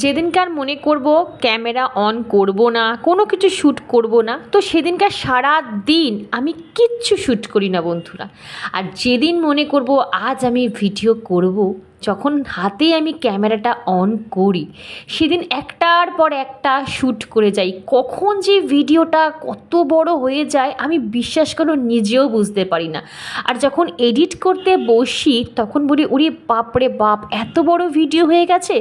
যেদিনকার মনে করব camera on করব না, কোনো কিছু শ্যুট করব না, তো সেদিনকার সারা দিন আমি কিচ্ছু শ্যুট করি না বন্ধুরা। আর যেদিন মনে করব আজ আমি ভিডিও করব, যখন হাতে আমি ক্যামেরাটা অন করি সেদিন একটার পর একটা শ্যুট করে যাই। কখন যে ভিডিওটা কত বড় হয়ে যায় আমি বিশ্বাস করো নিজেও বুঝতে পারি না। আর যখন এডিট করতে বসি তখন বলি ওরে বাপরে বাপ, এত বড় ভিডিও হয়ে গেছে।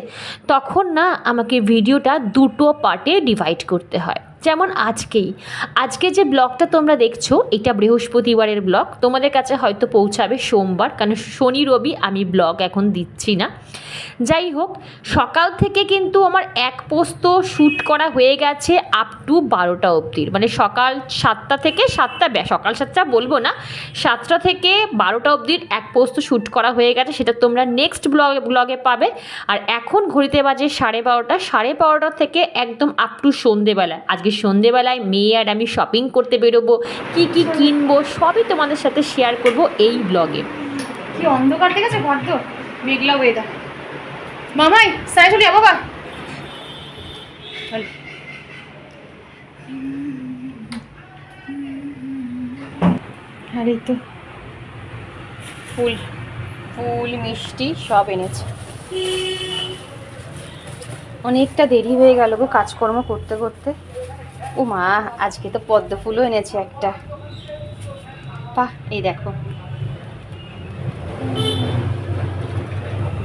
তখন না আমাকে ভিডিওটা দুটো পার্টে ডিভাইড করতে হয়। যেমন আজকে যে ব্লগটা তোমরা দেখছো এটা বৃহস্পতিবারের ব্লগ, তোমাদের কাছে হয়তো পৌঁছাবে সোমবার, কারণ শনি রবি আমি ব্লগ এখন দিচ্ছি না। যাই হোক, সকাল থেকে কিন্তু আমার এক পোস্ত শ্যুট করা হয়ে গেছে আপ টু 12টা অবধির, মানে সকাল 7টা থেকে 7টা, সকাল 7টা বলবো না, 7টা থেকে 12টা অবধির এক পোস্ত শ্যুট করা হয়ে গেছে, সেটা তোমরা নেক্সট ব্লগে পাবে। আর এখন ঘড়িতে বাজে 12:30, 12:30 থেকে একদম আপ টু সন্ধেবেলা। আজকে সন্ধেবেলায় মেয়ে আর আমি শপিং করতে বেরোবো, কি কি কিনবো সবই তোমাদের সাথে শেয়ার করব এই ব্লগে। কি অন্ধকার দেখেছো, বড্ড মেঘলা ওয়েদার। মামাই সাইড চলে যাবো। আর এই তো ফুল মিষ্টি সব এনেছে। অনেকটা দেরি হয়ে গেল গো কাজকর্ম করতে করতে। ও মা, আজকে তো পদ্ম ফুলও এনেছে একটা। বাহ, এই দেখো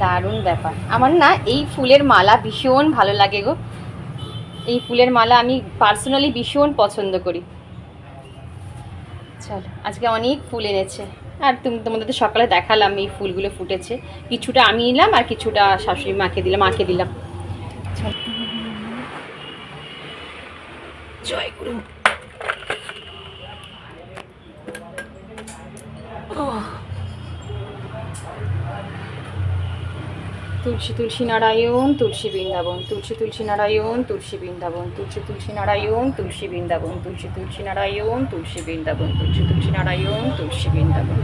দারুণ ব্যাপার। আমার না এই ফুলের মালা ভীষণ ভালো লাগে গো। এই ফুলের মালা আমি পার্সোনালি ভীষণ পছন্দ করি। চলো, আজকে অনেক ফুল এনেছে। আর তোমাদের তো সকালে দেখালাম এই ফুলগুলো ফুটেছে, কিছুটা আমি নিলাম আর কিছুটা শাশুড়ি মাকে দিলাম। জয় গুরু। তুলসী তুলসী নারায়ণ তুলসী বৃন্দাবন, তুলসী তুলসী নারায়ণ তুলসী বৃন্দাবন, তুলসী তুলসী নারায়ণ তুলসী বৃন্দাবন, তুলসী তুলসী নারায়ণ তুলসী বৃন্দাবন, তুলসী তুলসী নারায়ণ তুলসী বৃন্দাবন।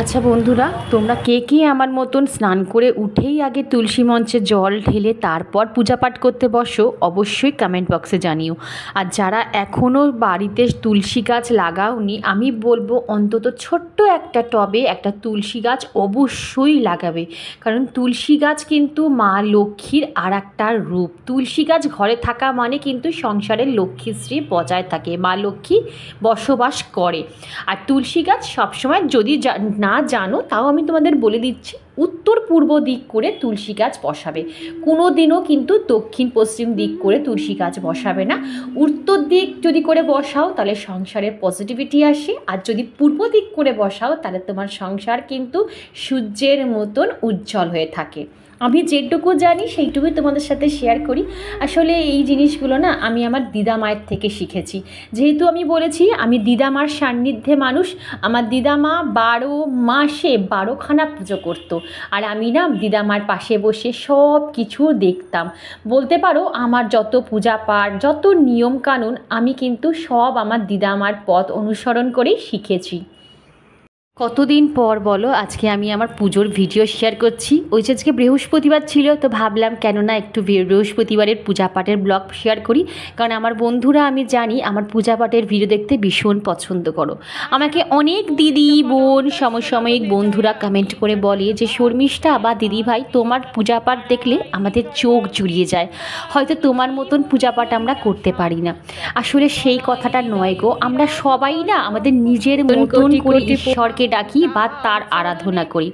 আচ্ছা বন্ধুরা, তোমরা কে কে আমার মতন স্নান করে উঠেই আগে তুলসী মঞ্চে জল ঢেলে তারপর পূজা পাঠ করতে বসো? অবশ্যই কমেন্ট বক্সে জানিও। আর যারা এখনও বাড়িতে তুলসী গাছ লাগাওনি, আমি বলবো অন্তত ছোট্ট একটা টবে একটা তুলসী গাছ অবশ্যই লাগাবে, কারণ তুলসী গাছ কিন্তু মা লক্ষ্মীর আর একটা রূপ। তুলসী গাছ ঘরে থাকা মানে কিন্তু সংসারের লক্ষ্মীশ্রী বজায় থাকে, মা লক্ষ্মী বসবাস করে। আর তুলসী গাছ সবসময়, যদি না জানো তাও আমি তোমাদের বলে দিচ্ছি, উত্তর পূর্ব দিক করে তুলসী গাছ বসাবে। কোনো দিনও কিন্তু দক্ষিণ পশ্চিম দিক করে তুলসী গাছ বসাবে না। উত্তর দিক যদি করে বসাও তাহলে সংসারের পজিটিভিটি আসে, আর যদি পূর্ব দিক করে বসাও তাহলে তোমার সংসার কিন্তু সূর্যের মতন উজ্জ্বল হয়ে থাকে। আমি যেটুকু জানি সেইটুকুই তোমাদের সাথে শেয়ার করি। আসলে এই জিনিসগুলো না আমি আমার দিদামায়ের থেকে শিখেছি। যেহেতু আমি বলেছি আমি দিদামার সান্নিধ্যে মানুষ, আমার দিদামা 12 মাসে 12খানা পুজো করতো, আর আমি না দিদামার পাশে বসে সব কিছু দেখতাম। বলতে পারো আমার যত পূজা পাঠ, যত নিয়মকানুন আমি কিন্তু সব আমার দিদামার পথ অনুসরণ করেই শিখেছি। কতদিন পর বলো আজকে আমি আমার পুজোর ভিডিও শেয়ার করছি। ওই যে আজকে বৃহস্পতিবার ছিল, তো ভাবলাম কেননা একটু বৃহস্পতিবারের পূজা পাঠের ব্লগ শেয়ার করি, কারণ আমার বন্ধুরা আমি জানি আমার পূজা পাঠের ভিডিও দেখতে ভীষণ পছন্দ করো। আমাকে অনেক দিদি বোন সমসাময়িক বন্ধুরা কমেন্ট করে বলে যে শর্মিষ্ঠা বা দিদি ভাই, তোমার পূজা পাঠ দেখলে আমাদের চোখ জুড়িয়ে যায়, হয়তো তোমার মতন পূজা পাঠ আমরা করতে পারি না। আসলে সেই কথাটা নয় গো, আমরা সবাই না আমাদের নিজের মতন করে ঈশ্বরকে ডাকি বা তার আরাধনা করি।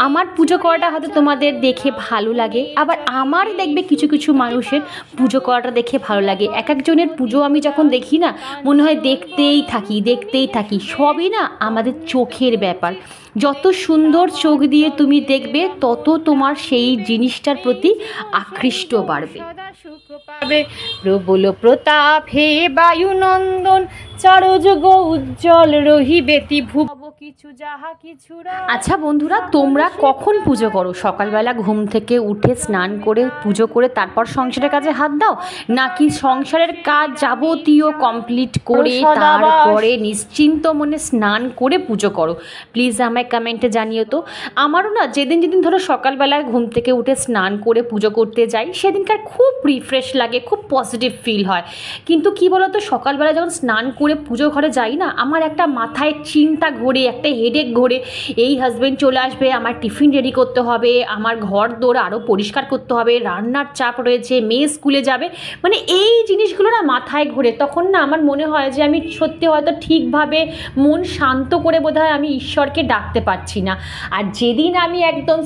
আমার পুজো করাটা হয়তো তোমাদের দেখে ভালো লাগে, আবার আমার দেখবে কিছু কিছু মানুষের পুজো করাটা দেখে ভালো লাগে। এক একজনের পুজো আমি যখন দেখি না মনে হয় দেখতেই থাকি। সবই না আমাদের চোখের ব্যাপার। যত সুন্দর চোখ দিয়ে তুমি দেখবে তত তোমার সেই জিনিসটার প্রতি আকৃষ্ট বাড়বে। সুখ পাবে প্রবল প্রতাপ হে বায়ুনন্দন, চরযুগ উজ্জ্বল রহিবে ভুব কিছু যাহা কিছু। আচ্ছা বন্ধুরা, তোমরা কখন পুজো করো? সকালবেলা ঘুম থেকে উঠে স্নান করে পুজো করে তারপর সংসারের কাজে হাত দাও, নাকি সংসারের কাজ যাবতীয় কমপ্লিট করে তারপরে নিশ্চিন্ত মনে স্নান করে পুজো করো? প্লিজ আমায় কমেন্টে জানিও তো। আমারও না যেদিন ধরো সকালবেলায় ঘুম থেকে উঠে স্নান করে পুজো করতে যাই, সেদিনকার খুব রিফ্রেশ লাগে, খুব পজিটিভ ফিল হয়। কিন্তু কি বলো তো, সকালবেলা যখন স্নান করে পুজো ঘরে যাই না, আমার একটা মাথায় চিন্তা ঘোরে, একটা হেডেক ঘোরে। এই হাজব্যান্ড চলে আসবে, আমার টিফিন রেডি করতে হবে, আমার ঘর দৌড় আরও পরিষ্কার করতে হবে, রান্নার চাপ রয়েছে, মেয়ে স্কুলে যাবে, মানে এই জিনিসগুলো না মাথায় ঘোরে। তখন না আমার মনে হয় যে আমি সত্যি হয়তো ঠিকভাবে মন শান্ত করে বোধহয় আমি ঈশ্বরকে ডাকতে পারছি না। আর যেদিন আমি একদম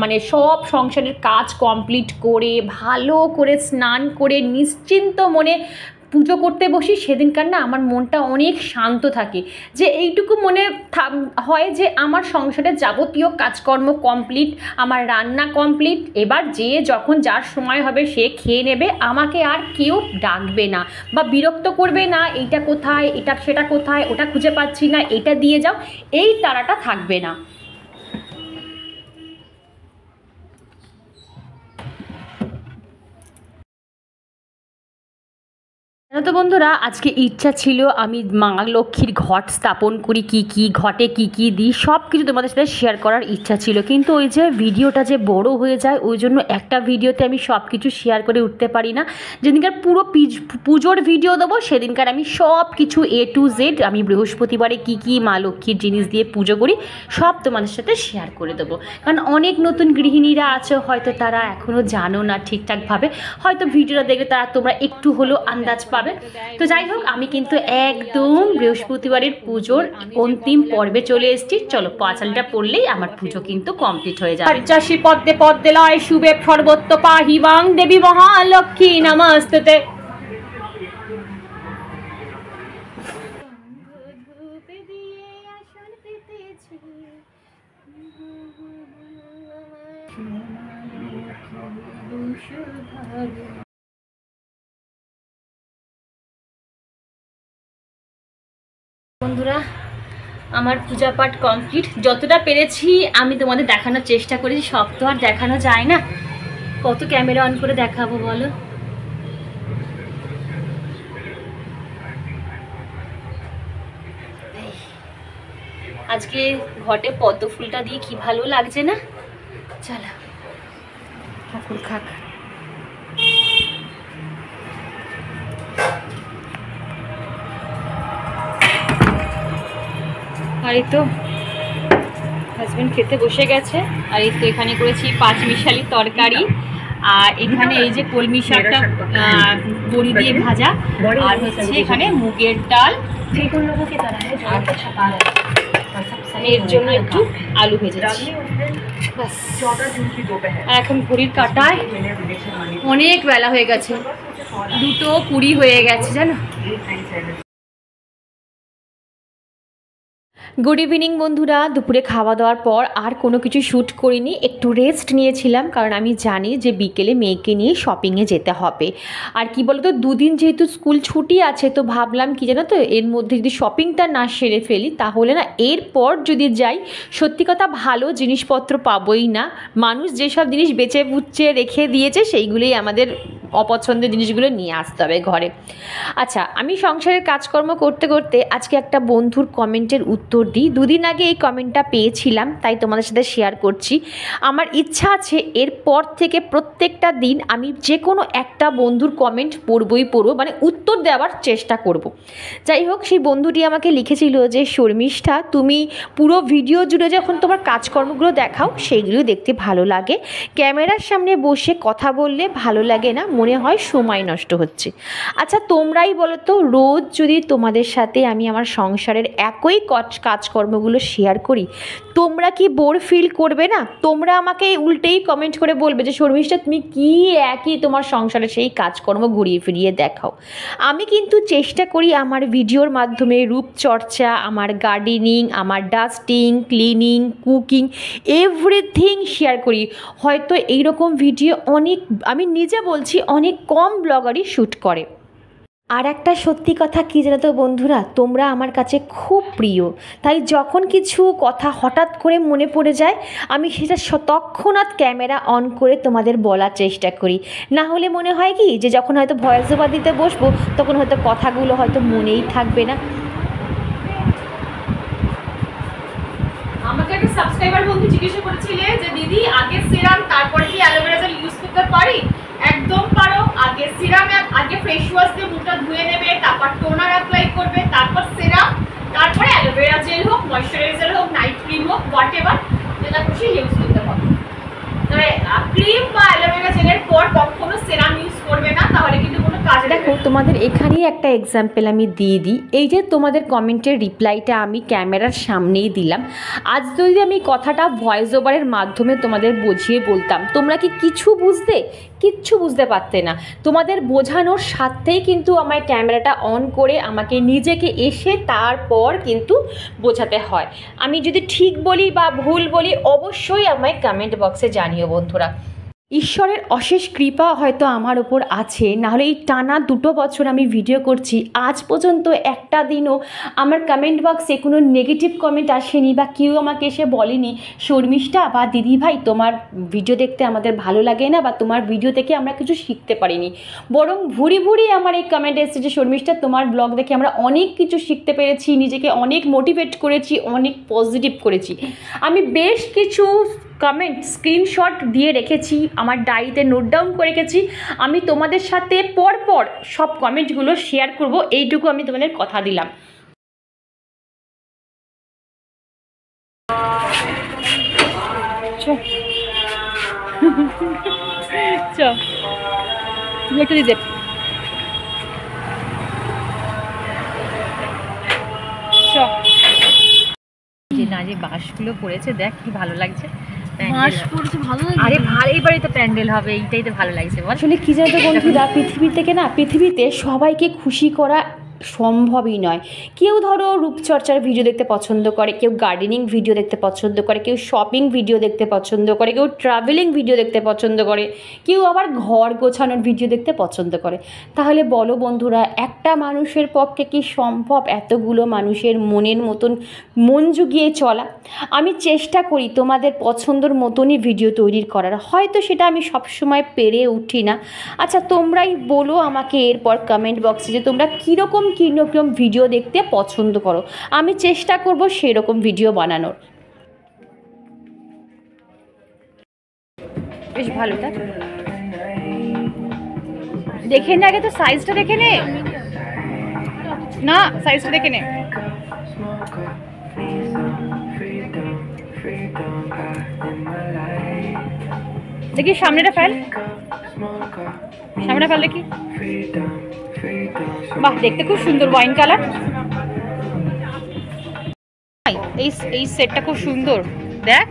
মানে সব সংসারের কাজ কমপ্লিট করে ভালো করে স্নান করে নিশ্চিন্ত মনে পুজো করতে বসি, সেদিনকার না আমার মনটা অনেক শান্ত থাকে। যে এইটুকু মনে হয় যে আমার সংসারের যাবতীয় কাজকর্ম কমপ্লিট, আমার রান্না কমপ্লিট, এবার যে যখন যার সময় হবে সে খেয়ে নেবে, আমাকে আর কেউ ডাকবে না বা বিরক্ত করবে না, এইটা কোথায়, এটা সেটা কোথায়, ওটা খুঁজে পাচ্ছি না, এটা দিয়ে যাও, এই তাড়াটা থাকবে না। জানো তো বন্ধুরা, আজকে ইচ্ছা ছিল আমি মা লক্ষ্মীর ঘট স্থাপন করি, কি ঘটে কি দিই সব কিছু তোমাদের সাথে শেয়ার করার ইচ্ছা ছিল, কিন্তু ওই যে ভিডিওটা যে বড় হয়ে যায়, ওই জন্য একটা ভিডিওতে আমি সব কিছু শেয়ার করে উঠতে পারি না। যেদিনকার পুরো পুজোর ভিডিও দেবো, সেদিনকার আমি সব কিছু A to Z, আমি বৃহস্পতিবারে কি মা লক্ষ্মীর জিনিস দিয়ে পুজো করি সব তোমাদের সাথে শেয়ার করে দেবো। কারণ অনেক নতুন গৃহিণীরা আছে, হয়তো তারা এখনও জানো না ঠিকঠাকভাবে, হয়তো ভিডিওটা দেখলে তারা তোমরা একটু হলেও আন্দাজ পাবে। তো যাই হোক, আমি কিন্তু একদম বৃহস্পতিবারের পুজোর অন্তিম পর্বে চলে এসেছি। চলো, পাঁচালিটা পড়লেই আমার পুজো কিন্তু কমপ্লিট হয়ে যাবে। পঞ্চাশি পদ্মে পদ্মে লয় শুভে সর্বত্র পাহিবাং দেবী মহালক্ষ্মী নমস্তুতে। বন্ধুরা, আমার পূজা পাঠ কমপ্লিট, যতটা পেরেছি আমি তোমাদের দেখানোর চেষ্টা করেছি। সব তো আর দেখানো যায় না, কত ক্যামেরা অন করে দেখাবো বলো। আজকে ঘটে পদ্ম ফুলটা দিয়ে কি ভালো লাগছে না? চলো ঠাকুর খাক। আর এই তো হাজবেন্ড খেতে বসে গেছে। আর এই তো এখানে করেছি 5 মিশালি তরকারি, আর এখানে এই যে কলমি শাকটা বড়ি দিয়ে ভাজা, আর হচ্ছে এখানে মুগের ডাল, এর জন্য একটু আলু ভেজেছি। আর এখন ঘড়ির কাঁটায় অনেক বেলা হয়ে গেছে, 2:20 হয়ে গেছে জানো। গুড ইভিনিং বন্ধুরা। দুপুরে খাওয়া দাওয়ার পর আর কোনো কিছু শ্যুট করিনি, একটু রেস্ট নিয়েছিলাম, কারণ আমি জানি যে বিকেলে মেয়েকে নিয়ে শপিংয়ে যেতে হবে। আর কি বলতো, 2 দিন যেহেতু স্কুল ছুটি আছে, তো ভাবলাম কি জানো তো, এর মধ্যে যদি শপিংটা না সেরে ফেলি, তাহলে না এরপর যদি যাই, সত্যি কথা ভালো জিনিসপত্র পাবোই না। মানুষ যেসব জিনিস বেচে বুচ্ছে রেখে দিয়েছে, সেইগুলোই আমাদের অপছন্দের জিনিসগুলো নিয়ে আসতে হবে ঘরে। আচ্ছা, আমি সংসারের কাজকর্ম করতে করতে আজকে একটা বন্ধুর কমেন্টের উত্তর দিই। 2 দিন আগে এই কমেন্টটা পেয়েছিলাম, তাই তোমাদের সাথে শেয়ার করছি। আমার ইচ্ছা আছে এরপর থেকে প্রত্যেকটা দিন আমি যে কোনো একটা বন্ধুর কমেন্ট পড়বই, মানে উত্তর দেওয়ার চেষ্টা করব। যাই হোক, সেই বন্ধুটি আমাকে লিখেছিল যে শর্মিষ্ঠা, তুমি পুরো ভিডিও জুড়ে যখন তোমার কাজকর্মগুলো দেখাও, সেইগুলো দেখতে ভালো লাগে, ক্যামেরার সামনে বসে কথা বললে ভালো লাগে না, মনে হয় সময় নষ্ট হচ্ছে। আচ্ছা তোমরাই বলো তো, রোজ যদি তোমাদের সাথে আমি আমার সংসারের একই কাজকর্মগুলো শেয়ার করি, তোমরা কি বোর ফিল করবে না? তোমরা আমাকে উল্টেই কমেন্ট করে বলবে যে শর্মিষ্ঠা তুমি কি একই তোমার সংসারে সেই কাজকর্ম ঘুরিয়ে ফিরিয়ে দেখাও। আমি কিন্তু চেষ্টা করি আমার ভিডিওর মাধ্যমে রূপচর্চা, আমার গার্ডেনিং, আমার dusting, cleaning, cooking, everything share করি। হয়তো এইরকম ভিডিও অনেক, আমি নিজে বলছি, অনেক কম ব্লগারই শ্যুট করে। আর একটা সত্যি কথা কী জানো তো বন্ধুরা, তোমরা আমার কাছে খুব প্রিয়, তাই যখন কিছু কথা হঠাৎ করে মনে পড়ে যায় আমি সেটা তৎক্ষণাৎ ক্যামেরা অন করে তোমাদের বলার চেষ্টা করি। না হলে মনে হয় কি যে যখন হয়তো ভয়েস ওভার দিতে বসবো তখন হয়তো কথাগুলো হয়তো মনেই থাকবে না। আমাকে একটা সাবস্ক্রাইবার বন্ধু জিজ্ঞাসা করেছিলে যে দিদি আগে সিরাম তারপর কি অ্যালোভেরা জেল ইউজ করতে পারি? একদম পারো। আগে সিরাম, আগে ফেস ওয়াশ দিয়ে মুখটা ধুয়ে নেবে, তারপর টোনার অ্যাপ্লাই করবে, তারপর সিরাম, তারপরে অ্যালোভেরা জেল হোক, ময়শ্চারাইজার হোক, নাইট ক্রিম হোক, হোয়াট এভার যেটা খুশি ইউজ করতে পারো। তবে ক্রিম বা অ্যালোভেরা জেলের পর কখনো সিরাম ইউজ করবে না, তাহলে কিন্তু কোনো কাজে দেখো তোমাদের এখানেই একটা এক্সাম্পল আমি দিয়ে দিই। এই যে তোমাদের কমেন্টের রিপ্লাইটা আমি ক্যামেরার সামনেই দিলাম, আজ যদি আমি কথাটা ভয়েস ওভারের মাধ্যমে তোমাদের বুঝিয়ে বলতাম তোমরা কি কিছু বুঝতে? কিচ্ছু বুঝতে পারতে না। তোমাদের বোঝানোর সাথেই কিন্তু আমার ক্যামেরাটা অন করে আমাকে নিজেকে এসে তারপর কিন্তু বোঝাতে হয়। আমি যদি ঠিক বলি বা ভুল বলি অবশ্যই আমায় কমেন্ট বক্সে জানিও বন্ধুরা। ঈশ্বরের অশেষ কৃপা হয়তো আমার ওপর আছে, নাহলে এই টানা 2 বছর আমি ভিডিও করছি, আজ পর্যন্ত একটা দিনও আমার কমেন্ট বক্সে কোনো নেগেটিভ কমেন্ট আসেনি বা কেউ আমাকে এসে বলেনি শর্মিষ্ঠা বা দিদিভাই তোমার ভিডিও দেখতে আমাদের ভালো লাগে না বা তোমার ভিডিও থেকে আমরা কিছু শিখতে পারিনি। বরং ভুরি ভুরি আমার এই কমেন্ট এসেছে যে শর্মিষ্ঠা তোমার ব্লগ দেখে আমরা অনেক কিছু শিখতে পেরেছি, নিজেকে অনেক মোটিভেট করেছি, অনেক পজিটিভ করেছি। আমি বেশ কিছু কমেন্ট স্ক্রিনশট দিয়ে রেখেছি, আমার ডায়েরিতে নোট ডাউন করে রেখেছি। আমি তোমাদের সাথে পরপর সব কমেন্টগুলো শেয়ার করব, এইটুকু আমি তোমাদের কথা দিলাম। তুমি একটা দিতে যে না যে বাঁশগুলো পড়েছে দেখ কি ভালো লাগছে। আরে ভালো, এইবারই তো প্যান্ডেল হবে, এইটাই তো ভালো লাগছে। আসলে কি জানো বন্ধুরা, পৃথিবী থেকে না পৃথিবীতে সবাইকে খুশি করা সম্ভবই নয়। কেউ ধরো রূপচর্চার ভিডিও দেখতে পছন্দ করে, কেউ গার্ডেনিং ভিডিও দেখতে পছন্দ করে, কেউ শপিং ভিডিও দেখতে পছন্দ করে, কেউ ট্রাভেলিং ভিডিও দেখতে পছন্দ করে, কেউ আবার ঘর গোছানোর ভিডিও দেখতে পছন্দ করে। তাহলে বলো বন্ধুরা, একটা মানুষের পক্ষে কি সম্ভব এতগুলো মানুষের মনের মতন মন জুগিয়ে চলা? আমি চেষ্টা করি তোমাদের পছন্দর মতনই ভিডিও তৈরি করার, হয়তো সেটা আমি সবসময় পেরে উঠি না। আচ্ছা তোমরাই বলো আমাকে এরপর কমেন্ট বক্সে যে তোমরা কীরকম ভিডিও দেখতে পছন্দ করো, আমি চেষ্টা করব সেই রকম ভিডিও বানানোর। বেশ ভালো, তাই দেখে নে, আগে তো সাইজটা দেখে নে না, সাইজটা দেখে নে। দেখি সামনেটা ফেল, সামনেটা ফেল দেখি। বাহ, দেখতে খুব সুন্দর ওয়াইন কালার। এই সেটটা খুব সুন্দর, দেখ।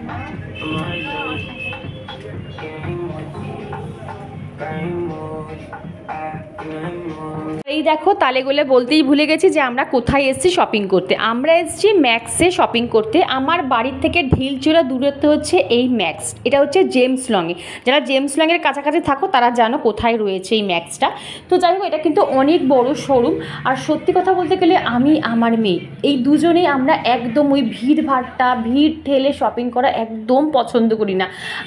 এই দেখো তালেগোলে বলতেই ভুলে গেছি যে আমরা কোথায় এসেছি শপিং করতে। আমরা এসেছি ম্যাক্সে শপিং করতে। আমার বাড়ির থেকে ঢিলচূড়া দূরত্ব হচ্ছে এই ম্যাক্স, এটা হচ্ছে জেমস লংয়ে। যারা জেমস লংয়ের কাছাকাছি থাকো তারা জানো কোথায় রয়েছে এই ম্যাক্সটা। তো যাই হোক, এটা কিন্তু অনেক বড় শোরুম। আর সত্যি কথা বলতে গেলে আমি আমার মেয়ে এই দুজনেই আমরা একদম ওই ভিড় ঠেলে শপিং করা একদম পছন্দ করি না।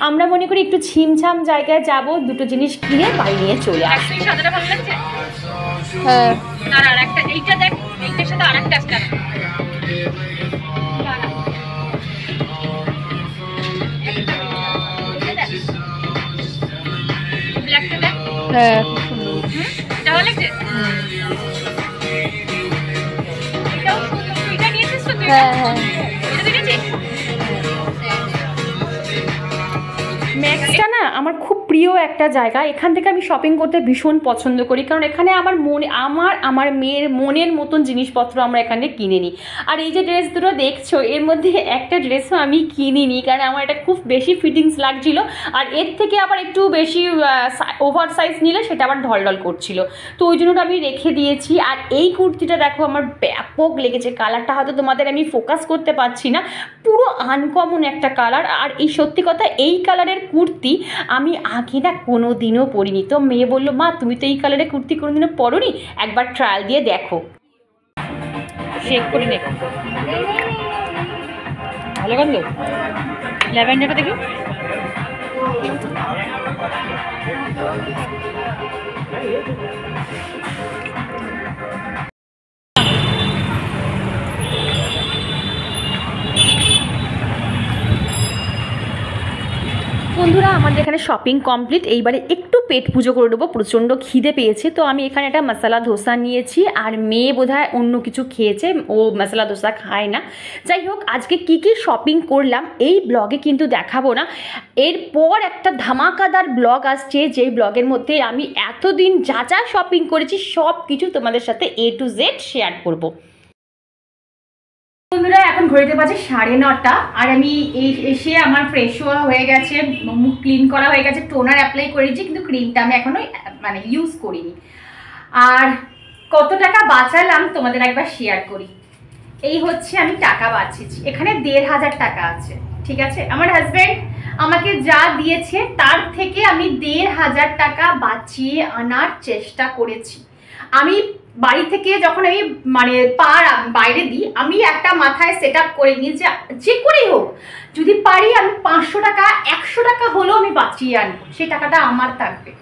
আমরা মনে করি একটু ছিমছাম জায়গায় যাব, দুটো জিনিস কিনে বাড়ি নিয়ে চলে আসবো। সাদাটা ভালো লাগছে? হ্যাঁ, আর একটা এইটা দেখ, এইটার সাথে আরেকটা আছে। ব্ল্যাকটা দেখ। হ্যাঁ, এটা ভালো লাগছে। এটাও সুন্দর, এটা নিয়েছিস তো তুই? হ্যাঁ হ্যাঁ, এটা দেখেছিস? ম্যাক্সটা না আমার খুব প্রিয় একটা জায়গা। এখান থেকে আমি শপিং করতে ভীষণ পছন্দ করি, কারণ এখানে আমার মেয়ের মনের মতন জিনিসপত্র আমরা এখানে কিনে নিই। আর এই যে ড্রেস দুটো দেখছো, এর মধ্যে একটা ড্রেসও আমি কিনিনি, কারণ আমার এটা খুব বেশি ফিটিংস লাগছিল। আর এর থেকে আবার একটু বেশি ওভার সাইজ নিলে সেটা আবার ঢলঢল করছিল, তো ওই জন্য আমি রেখে দিয়েছি। আর এই কুর্তিটা দেখো আমার ব্যাপক লেগেছে, কালারটা হয়তো তোমাদের আমি ফোকাস করতে পারছি না, পুরো আনকমন একটা কালার। আর এই সত্যি কথা, এই কালারের কুর্তি আমি আগে না কোনো দিনও পরিনি। তো মেয়ে বললো, মা তুমি তো এই কালারের কুর্তি কোনো দিনও পরোনি, একবার ট্রায়াল দিয়ে দেখো। শেক করে নে, ভালো গন্ধ, ল্যাভেন্ডারটা দেখি। বন্ধুরা আমাদের এখানে শপিং কমপ্লিট, এইবারে একটু পেট পুজো করে নেবো, প্রচণ্ড খিদে পেয়েছে। তো আমি এখানে একটা মশলা ধোসা নিয়েছি, আর মেয়ে বোধহয় অন্য কিছু খেয়েছে, ও মশলা ধোসা খায় না। যাই হোক, আজকে কি কি শপিং করলাম এই ব্লগে কিন্তু দেখাবো না, এরপর একটা ধামাকাদার ব্লগ আসছে, যেই ব্লগের মধ্যে আমি এতদিন যা যা শপিং করেছি সব কিছু তোমাদের সাথে A to Z শেয়ার করবো। বন্ধুরা এখন ঘড়িতে বাজে 9:30, আর আমি এসে আমার ফ্রেশ হওয়া হয়ে গেছে, মুখ ক্লিন করা হয়ে গেছে, টোনার অ্যাপ্লাই করেছি, কিন্তু ক্রিমটা আমি এখনো মানে ইউজ করিনি। আর কত টাকা বাঁচালাম তোমাদের একবার শেয়ার করি। এই হচ্ছে আমি টাকা বাঁচিয়েছি, এখানে 1,500 টাকা আছে, ঠিক আছে। আমার হাজব্যান্ড আমাকে যা দিয়েছে তার থেকে আমি 1,500 টাকা বাঁচিয়ে আনার চেষ্টা করেছি। আমি বাড়ি থেকে যখন আমি মানে বাইরে দিই, আমি একটা মাথায় সেট আপ করে নিই যে করেই হোক যদি পারি আমি 500 টাকা 100 টাকা হলেও আমি বাঁচিয়ে আনবো, সেই টাকাটা আমার থাকবে।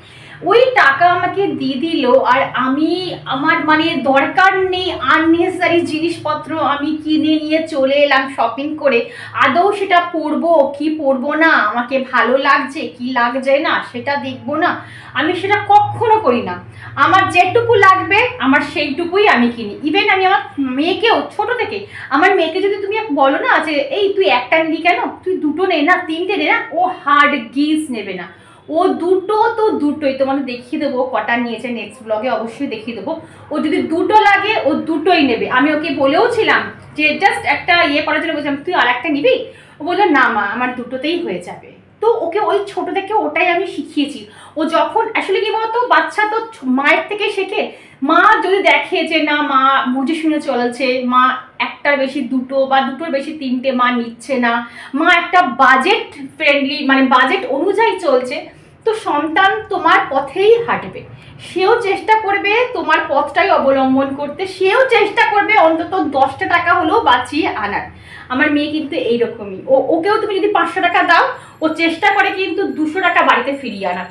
ওই টাকা আমাকে দিয়ে দিল, আর আমি আমার মানে দরকার নেই আননেসেসারি জিনিসপত্র আমি কিনে নিয়ে চলে এলাম শপিং করে। আদৌ সেটা পরবো কি পরবো না, আমাকে ভালো লাগছে কি লাগছে না সেটা দেখবো না, আমি সেটা কখনো করি না। আমার যেটুকু লাগবে আমার সেইটুকুই আমি কিনি। ইভেন আমি আমার মেয়েকেও ছোট থেকে, আমার মেয়েকে যদি তুমি বলো না যে এই তুই একটা নিলি কেন, তুই দুটো নে না, তিনটে নে না, ও হার্ড গিজ নেবে না, ও দুটো তো দুটোই। তোমাদের দেখিয়ে দেবো কটা নিয়েছে, নেক্সট ব্লগে অবশ্যই দেখিয়ে দেবো। ও যদি দুটো লাগে ও দুটোই নেবে। আমি ওকে বলেও ছিলাম যে জাস্ট একটা করার জন্য বলছিলাম তুই আর একটা নিবি, ও বললো না মা আমার দুটোতেই হয়ে যাবে। তো ওকে ওই ছোট থেকে ওটাই আমি শিখিয়েছি। ও যখন আসলে কি বলতো, বাচ্চা তো মায়ের থেকে শেখে। মা যদি দেখে যে না মা বুঝে শুনে চলছে, মা একটার বেশি দুটো বা দুটোর বেশি তিনটে মা নিচ্ছে না, মা একটা বাজেট ফ্রেন্ডলি মানে বাজেট অনুযায়ী চলছে, তো সন্তান তোমার পথেই হাঁটবে। সেও চেষ্টা করবে তোমার পথটাই অবলম্বন করতে, সেও চেষ্টা করবে অন্তত 10টা টাকা হলেও বাঁচিয়ে আনার। আমার মেয়ে কিন্তু এইরকমই, ওকেও তুমি যদি 500 টাকা দাও ও চেষ্টা করে কিন্তু 200 টাকা বাড়িতে ফিরিয়ে আনার।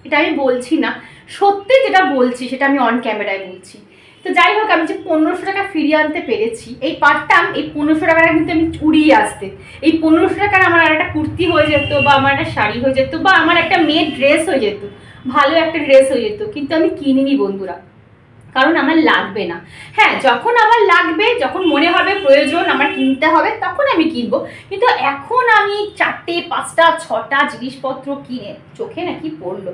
এটা আমি বলছি না, সত্যি যেটা বলছি সেটা আমি অন ক্যামেরায় বলছি। তো যাই হোক, আমি যে 1500 টাকা ফিরিয়ে আনতে পেরেছি, এই পারতাম এই 1500 টাকাটা কিন্তু আমি উড়িয়ে আসতে। এই 1500 টাকার আমার একটা কুর্তি হয়ে যেত, বা আমার একটা শাড়ি হয়ে যেত, বা আমার একটা মেয়ের ড্রেস হয়ে যেত, ভালো একটা ড্রেস হয়ে যেত, কিন্তু আমি কিনিনি বন্ধুরা, কারণ আমার লাগবে না। হ্যাঁ যখন আমার লাগবে, যখন মনে হবে প্রয়োজন আমার কিনতে হবে, তখন আমি কিনবো। কিন্তু এখন আমি 4টে 5টা 6টা জিনিসপত্র কিনে, চোখে না কি পড়লো,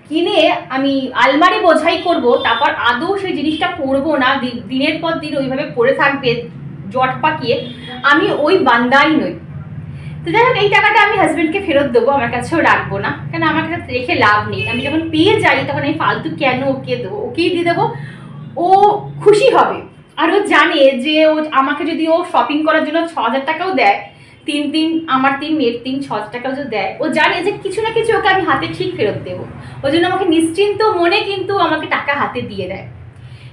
কিনে আমি আলমারি বোঝাই করব, তারপর আদৌ সেই জিনিসটা পরবো না, দিনের পর দিন ওইভাবে পরে থাকবে জট পাকিয়ে, আমি ওই বান্দাই নই। তো যাই হোক, এই টাকাটা আমি হাজব্যান্ডকে ফেরত দেবো, আমার কাছেও রাখবো না, কেন আমার কাছে রেখে লাভ নেই। আমি যখন পেয়ে যাই তখন আমি ফালতু কেন ওকে দেবো, ওকেই দিয়ে দেবো, ও খুশি হবে। আর ও জানে যে ও আমাকে যদি ও শপিং করার জন্য 6,000 টাকাও দেয়, আমার মেয়ের 6,000 টাকাও যদি দেয়, ও জানে যে কিছু না কিছু ওকে আমি হাতে ঠিক ফেরত দেবো। ওই জন্য আমাকে নিশ্চিন্ত মনে কিন্তু আমাকে টাকা হাতে দিয়ে দেয়।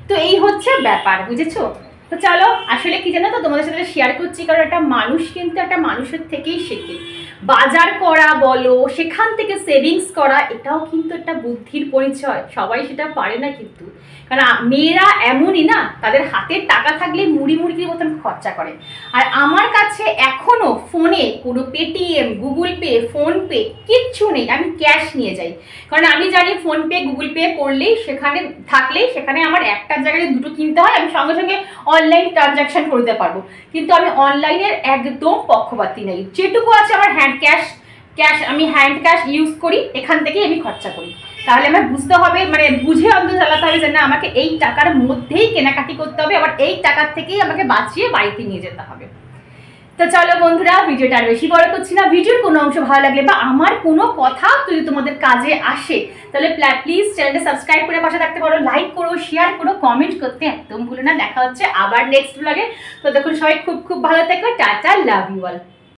তো এই হচ্ছে ব্যাপার, বুঝেছো? তো চলো, আসলে কি জানো তো, তোমাদের সাথে শেয়ার করছি, কারণ একটা মানুষ কিন্তু একটা মানুষের থেকেই শেখে। বাজার করা বলো, সেখান থেকে সেভিংস করা, এটাও কিন্তু একটা বুদ্ধির পরিচয়। সবাই সেটা পারে না কিন্তু, কারণ মেয়েরা এমনই না, তাদের হাতের টাকা থাকলে মুড়ি মুড়ির মতন খরচা করে। আর আমার কাছে এখনো ফোনে কোনো পেটিএম, গুগল পে, ফোনপে কিচ্ছু নেই, আমি ক্যাশ নিয়ে যাই। কারণ আমি জানি ফোনপে গুগল পে করলেই সেখানে আমার একটা জায়গায় দুটো কিনতে হয়, আমি সঙ্গে সঙ্গে অনলাইন ট্রানজাকশন করতে পারবো। কিন্তু আমি অনলাইনের একদম পক্ষপাতী নেই। যেটুকু আছে আমার আমি হ্যান্ড ক্যাশ ইউজ করি, এখান থেকেই আমি খরচা করি। তাহলে আমার বুঝতে হবে, মানে বুঝে অন্তত চালাতে হবে যে না আমাকে এই টাকার মধ্যেই কেনাকাটি করতে হবে, আবার এই টাকার থেকেই আমাকে বাঁচিয়ে বাড়িতে নিয়ে যেতে হবে। তো চলো বন্ধুরা, ভিডিওটা আর বেশি বড় করছি না। ভিডিওর কোনো অংশ ভালো লাগলে বা আমার কোনো কথা যদি তোমাদের কাজে আসে, তাহলে প্লিজ চ্যানেলটা সাবস্ক্রাইব করে পাশে থাকতে পারো, লাইক করো, শেয়ার করো, কমেন্ট করতে একদম ভুলো না। দেখা হচ্ছে আবার নেক্সট ব্লগে। তো দেখুন সবাই খুব খুব ভালো থেকো, টাটা, লাভ ইউ অল।